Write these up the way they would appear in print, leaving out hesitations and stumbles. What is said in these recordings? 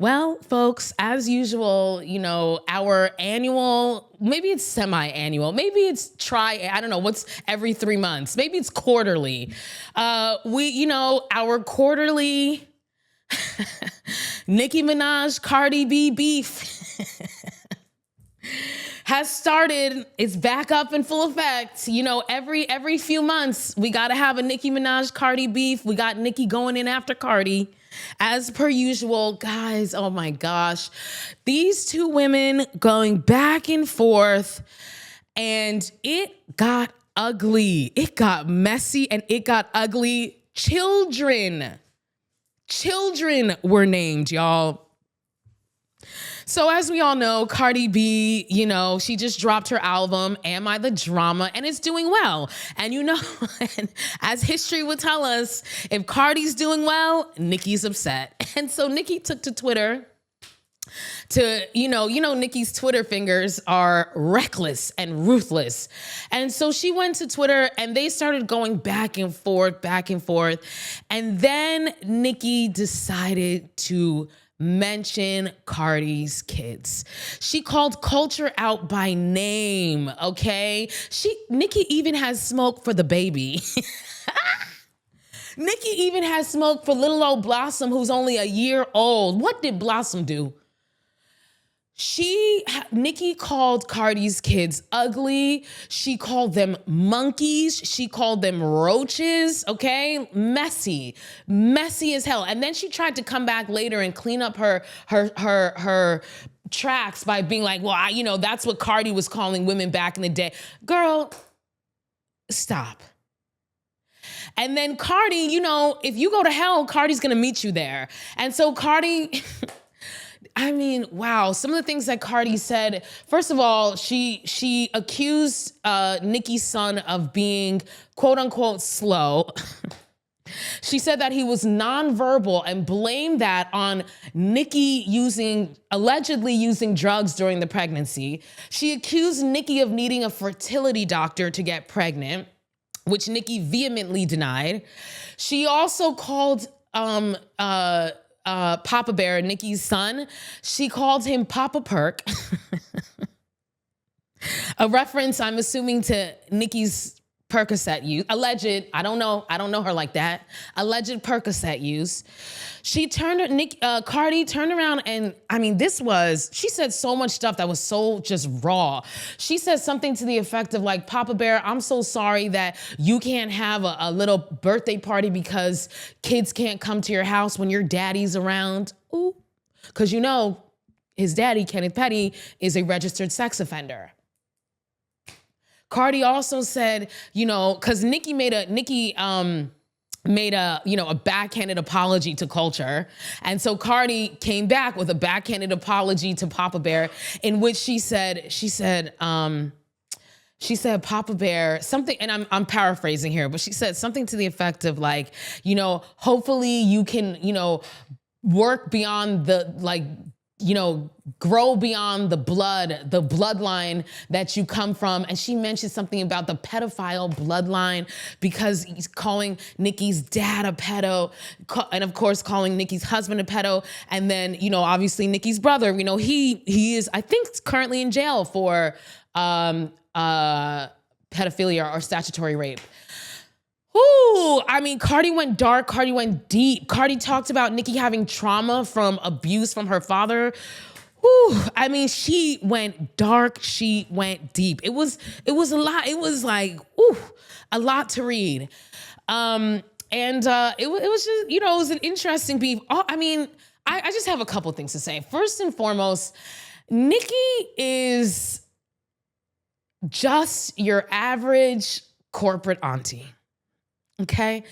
Well, folks, as usual, our annual, maybe it's semi-annual, maybe it's I don't know, what's every 3 months, maybe it's quarterly. Our quarterly Nicki Minaj, Cardi B beef has started. It's back up in full effect. Every few months, we got to have a Nicki Minaj, Cardi beef. We got Nicki going in after Cardi. As per usual, guys, oh my gosh. These two women going back and forth, and it got ugly. It got messy and it got ugly. Children were named, y'all. So as we all know, Cardi B, she just dropped her album, Am I the Drama? And it's doing well. And as history would tell us, if Cardi's doing well, Nicki's upset. And so Nicki took to Twitter Nicki's Twitter fingers are reckless and ruthless. And so she went to Twitter and they started going back and forth. And then Nicki decided to mention Cardi's kids. She called Culture out by name, okay? Nicki even has smoke for the baby. Nicki even has smoke for little old Blossom, who's only a year old. What did Blossom do? Nicki called Cardi's kids ugly. She called them monkeys. She called them roaches, okay? Messy as hell. And then she tried to come back later and clean up her tracks by being like, well, that's what Cardi was calling women back in the day. Girl, stop. And then Cardi, if you go to hell, Cardi's gonna meet you there. And so Cardi... wow. Some of the things that Cardi said, first of all, she accused Nicki's son of being quote unquote slow. She said that he was nonverbal and blamed that on Nicki allegedly using drugs during the pregnancy. She accused Nicki of needing a fertility doctor to get pregnant, which Nicki vehemently denied. She also called Papa Bear, Nicki's son, she called him Papa Perk. A reference, I'm assuming, to Nicki's Percocet use. Alleged, I don't know her like that. Alleged Percocet use. Cardi turned around and, she said so much stuff that was so just raw. She said something to the effect of like, Papa Bear, I'm so sorry that you can't have a little birthday party because kids can't come to your house when your daddy's around. Ooh, because his daddy, Kenneth Petty, is a registered sex offender. Cardi also said, because Nicki made a backhanded apology to Culture. And so Cardi came back with a backhanded apology to Papa Bear, in which she said, Papa Bear, something, and I'm paraphrasing here, but she said something to the effect of like, hopefully you can, work beyond grow beyond the bloodline that you come from. And she mentioned something about the pedophile bloodline because he's calling Nicki's dad a pedo, and of course calling Nicki's husband a pedo. And then, obviously Nicki's brother, he is, I think, currently in jail for pedophilia or statutory rape. Ooh, Cardi went dark, Cardi went deep. Cardi talked about Nicki having trauma from abuse from her father. Ooh, she went dark, she went deep. It was a lot. It was like, a lot to read. It was just, it was an interesting beef. I just have a couple things to say. First and foremost, Nicki is just your average corporate auntie. Okay,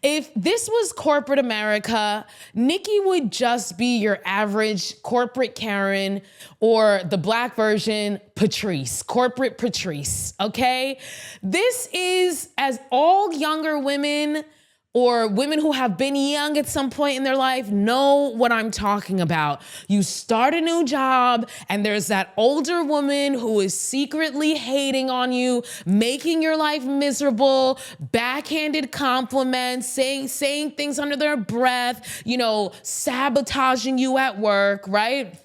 if this was corporate America, Nicki would just be your average corporate Karen, or the black version, Patrice, corporate Patrice, okay? This is, as all younger women or women who have been young at some point in their life know what I'm talking about. You start a new job and there's that older woman who is secretly hating on you, making your life miserable, backhanded compliments, saying things under their breath, sabotaging you at work, right?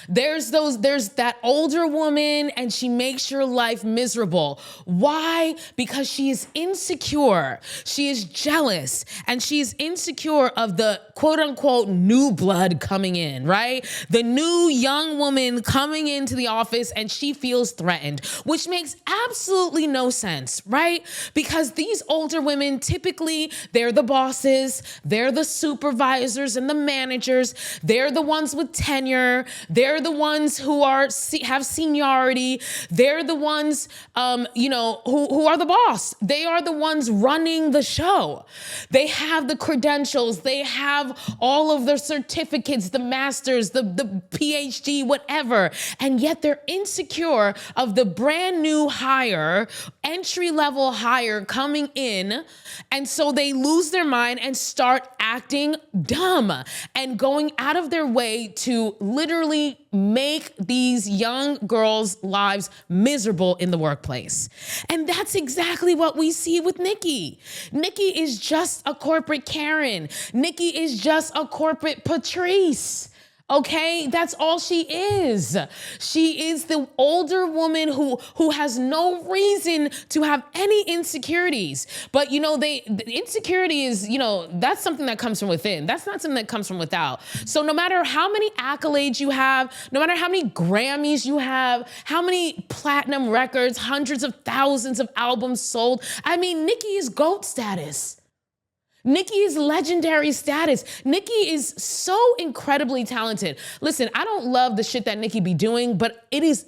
There's that older woman and she makes your life miserable. Why? Because she is insecure. She is jealous and she's insecure of the quote unquote new blood coming in, right? The new young woman coming into the office and she feels threatened, which makes absolutely no sense, right? Because these older women, typically they're the bosses, they're the supervisors and the managers, they're the ones with tenure, they're the ones who have seniority. They're the ones, who are the boss. They are the ones running the show. They have the credentials. They have all of their certificates, the masters, the PhD, whatever. And yet they're insecure of the brand new hire, entry-level hire coming in. And so they lose their mind and start acting dumb and going out of their way to literally make these young girls' lives miserable in the workplace. And that's exactly what we see with Nicki. Nicki is just a corporate Karen. Nicki is just a corporate Patrice. Okay, that's all she is. She is the older woman who has no reason to have any insecurities. But the insecurity is, that's something that comes from within. That's not something that comes from without. So no matter how many accolades you have, no matter how many Grammys you have, how many platinum records, hundreds of thousands of albums sold, Nicki is GOAT status. Nicki is legendary status. Nicki is so incredibly talented. Listen, I don't love the shit that Nicki be doing, but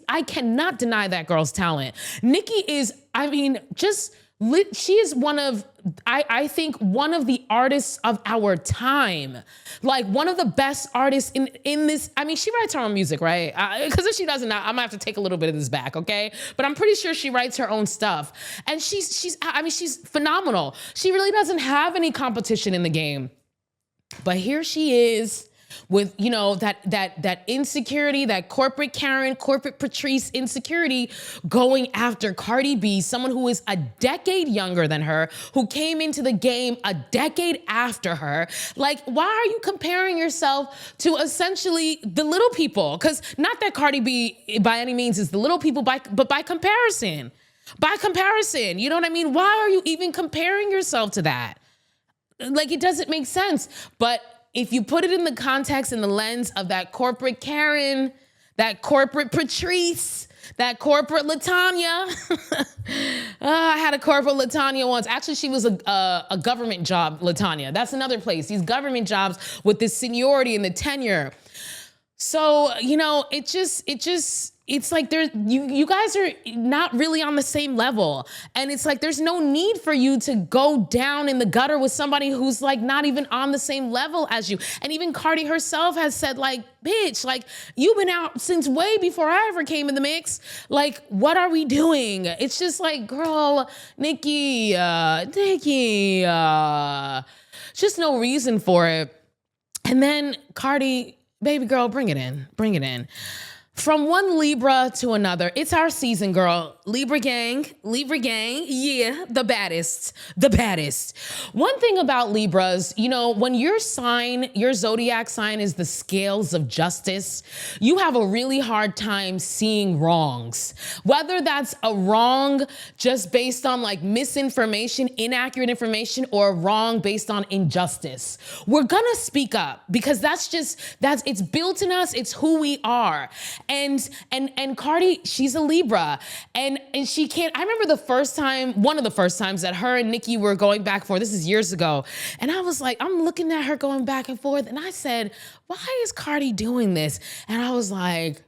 I cannot deny that girl's talent. Nicki is, she is I think one of the artists of our time, like one of the best artists in this. She writes her own music, right? Because if she doesn't, I'm gonna have to take a little bit of this back, okay? But I'm pretty sure she writes her own stuff, and she's phenomenal. She really doesn't have any competition in the game, but here she is with that insecurity, that corporate Karen, corporate Patrice insecurity, going after Cardi B, someone who is a decade younger than her, who came into the game a decade after her. Like, why are you comparing yourself to essentially the little people? Because not that Cardi B by any means is the little people, but by comparison. By comparison, you know what I mean? Why are you even comparing yourself to that? Like, it doesn't make sense. But if you put it in the context, in the lens of that corporate Karen, that corporate Patrice, that corporate LaTanya. I had a corporate LaTanya once. Actually, she was a government job LaTanya. That's another place. These government jobs with the seniority and the tenure. So, it's like you guys are not really on the same level. And it's like, there's no need for you to go down in the gutter with somebody who's like not even on the same level as you. And even Cardi herself has said, like, bitch, like, you've been out since way before I ever came in the mix. Like, what are we doing? It's just like, girl, Nicki, just no reason for it. And then Cardi, baby girl, bring it in. From one Libra to another, it's our season, girl. Libra gang, yeah, the baddest. One thing about Libras, when your zodiac sign is the scales of justice, you have a really hard time seeing wrongs. Whether that's a wrong just based on like misinformation, inaccurate information, or a wrong based on injustice. We're gonna speak up because it's built in us, it's who we are. And Cardi, she's a Libra, and she can't. I remember one of the first times that her and Nicki were going back and forth. This is years ago, and I was like, I'm looking at her going back and forth, and I said, why is Cardi doing this? And I was like,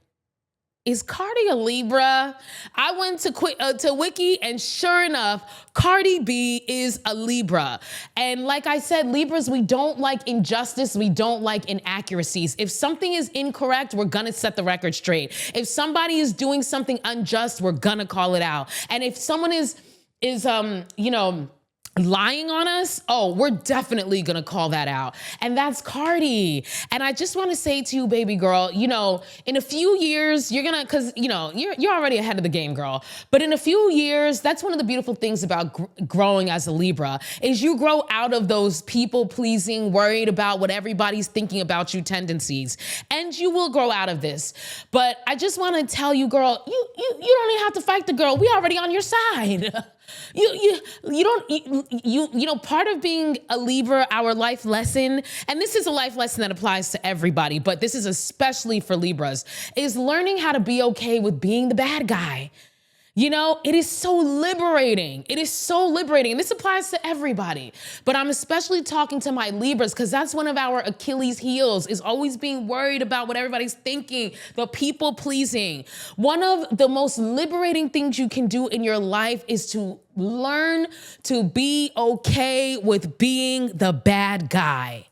is Cardi a Libra? I went to Wiki, and sure enough, Cardi B is a Libra. And like I said, Libras, we don't like injustice. We don't like inaccuracies. If something is incorrect, we're gonna set the record straight. If somebody is doing something unjust, we're gonna call it out. And if someone is lying on us, oh, we're definitely gonna call that out. And that's Cardi. And I just wanna say to you, baby girl, you know, in a few years, you're gonna, cause you know, you're already ahead of the game, girl. But in a few years, that's one of the beautiful things about growing as a Libra, is you grow out of those people pleasing, worried about what everybody's thinking about you tendencies. And you will grow out of this. But I just wanna tell you, girl, you don't even have to fight the girl. We already on your side. You know, part of being a Libra, our life lesson, and this is a life lesson that applies to everybody, but this is especially for Libras, is learning how to be okay with being the bad guy. You know, it is so liberating. It is so liberating. And this applies to everybody. But I'm especially talking to my Libras because that's one of our Achilles heels, is always being worried about what everybody's thinking, the people pleasing. One of the most liberating things you can do in your life is to learn to be okay with being the bad guy.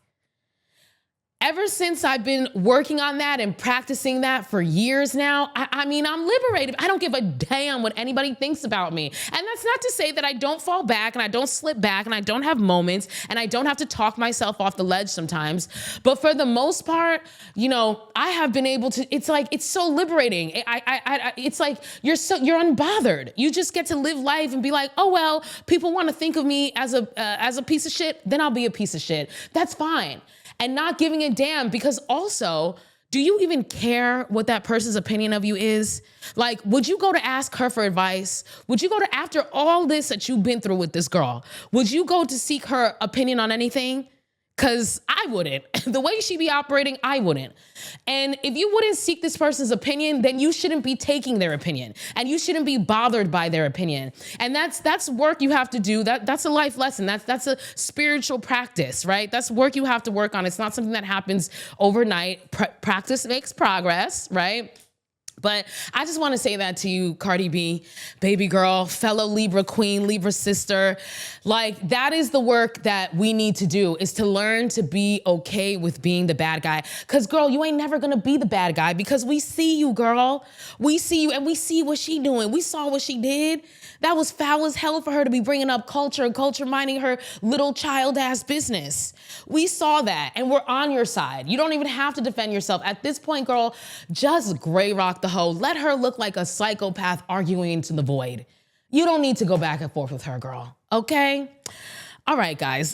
Ever since I've been working on that and practicing that for years now, I mean, I'm liberated. I don't give a damn what anybody thinks about me. And that's not to say that I don't fall back and I don't slip back and I don't have moments and I don't have to talk myself off the ledge sometimes. But for the most part, you know, I have been able to, it's like, it's so liberating. It's like, you're unbothered. You just get to live life and be like, oh, well, people want to think of me as a piece of shit, then I'll be a piece of shit. That's fine. And not giving a damn, because also, do you even care what that person's opinion of you is? Like, would you go to ask her for advice? Would you go to, after all this that you've been through with this girl, would you go to seek her opinion on anything? Because I wouldn't. The way she be operating, I wouldn't. And if you wouldn't seek this person's opinion, then you shouldn't be taking their opinion. And you shouldn't be bothered by their opinion. And that's work you have to do. That's a life lesson. That's a spiritual practice, right? That's work you have to work on. It's not something that happens overnight. Practice makes progress, right? But I just want to say that to you, Cardi B, baby girl, fellow Libra queen, Libra sister. Like, that is the work that we need to do, is to learn to be okay with being the bad guy. Because, girl, you ain't never going to be the bad guy, because we see you, girl. We see you, and we see what she doing. We saw what she did. That was foul as hell for her to be bringing up culture and culture minding her little child-ass business. We saw that, and we're on your side. You don't even have to defend yourself. At this point, girl, just gray rock the hoe. Let her look like a psychopath arguing into the void. You don't need to go back and forth with her, girl, okay? All right, guys,